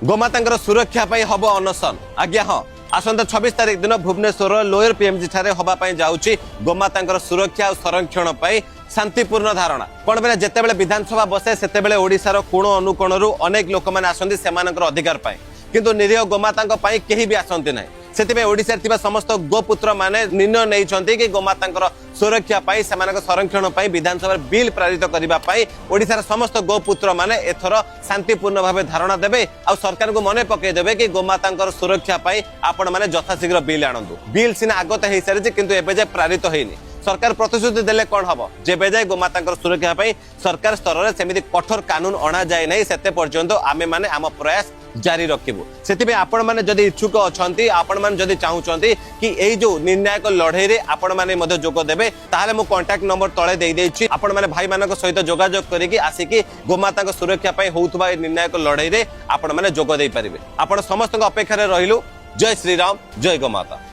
गोमाता सुरक्षा हम अनशन आज्ञा हाँ आसंता 26 तारिख दिन भुवनेश्वर लोयर पीएमजी ठारे हवाई जाऊँगी गोमाता सुरक्षा और संरक्षण शांतिपूर्ण धारणा कौन पे जिते बड़े विधानसभा बसे से ओडिशार कोण अनुकोण अनेक लोक मैंने आसती से अधिकार पाए किंतु निरीह गोमाता कहीं भी आसती ना से ओडिशा थिबा समस्त गोपुत्र माने निर्णय नहीं कि गोमाता सुरक्षा पाई संरक्षण पाई विधानसभा बिल पारित करने ओडिशार समस्त गोपुत्र माने एथर शांतिपूर्ण भाव धारणा देवे आ सरकार को मन पकईदेवे कि गोमाता सुरक्षा पाई आपण माने यथाशीघ्र बिल आणंतु बिल सिना आगत हो सारी किंतु एबे जे पारित होइनी सरकार प्रतिश्रुति देले कौन हम जेबे जाए गोमाता सुरक्षा पाई सरकार स्तर में सेमिति कठोर कानून अणा जाए नहीं सेते पर्यंत आमे माने आम प्रयास जारी रखिबु सेति आपण माने जदि इच्छुक अछंती आपण माने जदि चाहुचंती कि एई जो निर्णायक लड़ाई रे आपण माने मध्य जोग देबे ताहाले मो कांटेक्ट नंबर तळे देई देछि आपण माने भाई मानक सहित जोगाजोग करिकि आसिकि गोमाता सुरक्षा पाई होउथबा ए निर्णायक लड़ाई रे आपण माने जोग देई परिबे आपण समस्त अपेक्षा रे रहिलु जय श्री राम जय गोमाता।